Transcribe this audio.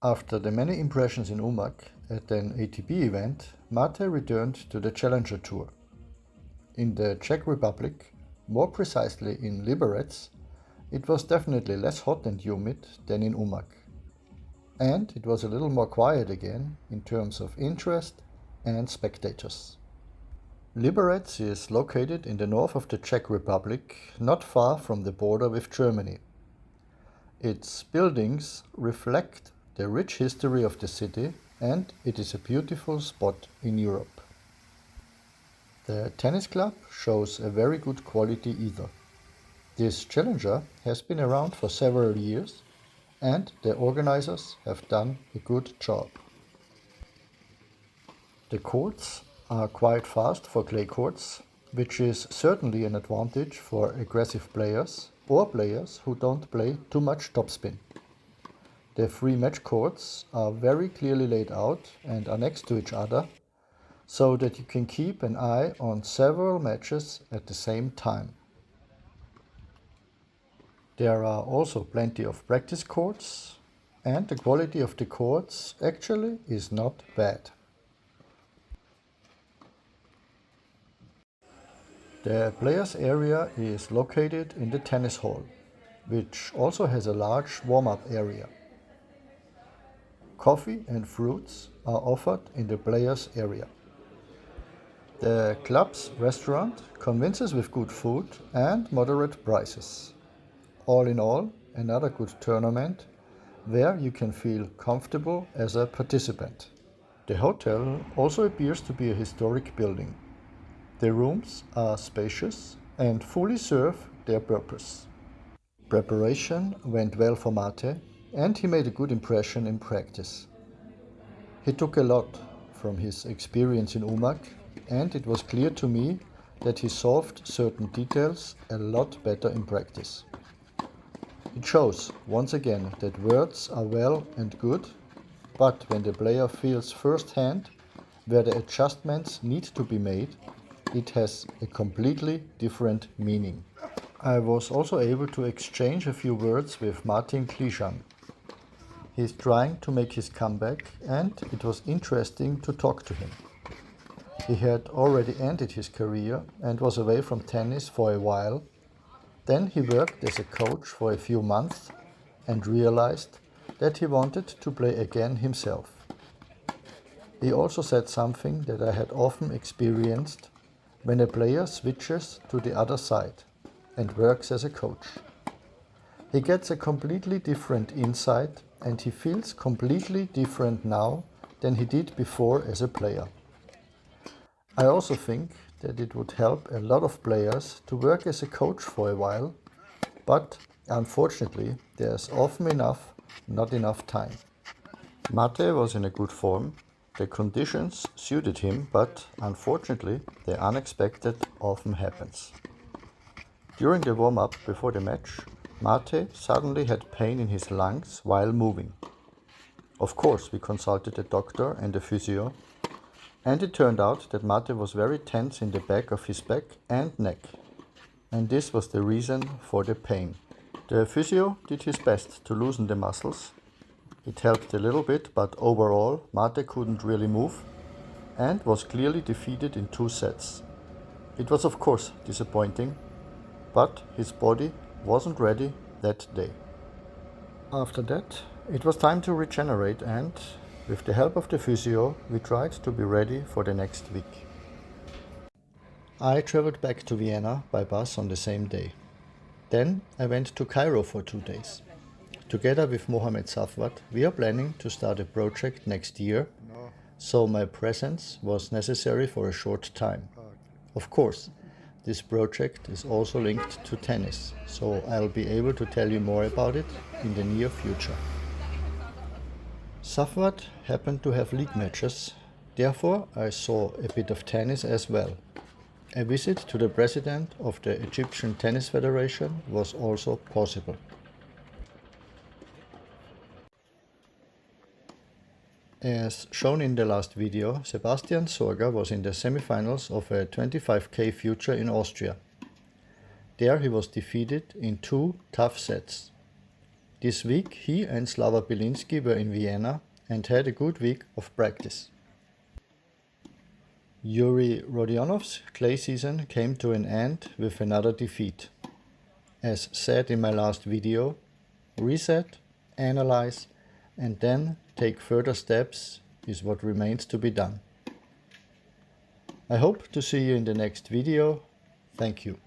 After the many impressions in Umag at an ATP event, Mate returned to the Challenger Tour. In the Czech Republic, more precisely in Liberec, it was definitely less hot and humid than in Umag. And it was a little more quiet again in terms of interest and spectators. Liberec is located in the north of the Czech Republic, not far from the border with Germany. Its buildings reflect the rich history of the city, and it is a beautiful spot in Europe. The tennis club shows a very good quality either. This challenger has been around for several years, and the organizers have done a good job. The courts are quite fast for clay courts, which is certainly an advantage for aggressive players or players who don't play too much topspin. The three match courts are very clearly laid out and are next to each other, so that you can keep an eye on several matches at the same time. There are also plenty of practice courts, and the quality of the courts actually is not bad. The players' area is located in the tennis hall, which also has a large warm-up area. Coffee and fruits are offered in the players' area. The club's restaurant convinces with good food and moderate prices. All in all, another good tournament where you can feel comfortable as a participant. The hotel also appears to be a historic building. The rooms are spacious and fully serve their purpose. Preparation went well for Mate, and he made a good impression in practice. He took a lot from his experience in Umag, and it was clear to me that he solved certain details a lot better in practice. It shows, once again, that words are well and good, but when the player feels firsthand where the adjustments need to be made, it has a completely different meaning. I was also able to exchange a few words with Martin Klijan. He is trying to make his comeback, and it was interesting to talk to him. He had already ended his career and was away from tennis for a while. Then he worked as a coach for a few months and realized that he wanted to play again himself. He also said something that I had often experienced when a player switches to the other side and works as a coach. He gets a completely different insight, and he feels completely different now than he did before as a player. I also think that it would help a lot of players to work as a coach for a while, but unfortunately there's often not enough time. Mate was in a good form. The conditions suited him, but unfortunately the unexpected often happens. During the warm-up before the match, Mate suddenly had pain in his lungs while moving. Of course, we consulted a doctor and a physio, and it turned out that Mate was very tense in the back of his back and neck, and this was the reason for the pain. The physio did his best to loosen the muscles. It helped a little bit, but overall Mate couldn't really move and was clearly defeated in 2 sets. It was of course disappointing, but his body wasn't ready that day. After that, it was time to regenerate, and with the help of the physio, we tried to be ready for the next week. I traveled back to Vienna by bus on the same day. Then I went to Cairo for 2 days. Together with Mohamed Safwat, we are planning to start a project next year, so my presence was necessary for a short time. Of course, this project is also linked to tennis, so I'll be able to tell you more about it in the near future. Safwat happened to have league matches, therefore I saw a bit of tennis as well. A visit to the president of the Egyptian Tennis Federation was also possible. As shown in the last video, Sebastian Sorger was in the semifinals of a 25K future in Austria. There he was defeated in 2 tough sets. This week he and Slava Bielinski were in Vienna and had a good week of practice. Yuri Rodionov's clay season came to an end with another defeat. As said in my last video, reset, analyze, and then take further steps is what remains to be done. I hope to see you in the next video. Thank you.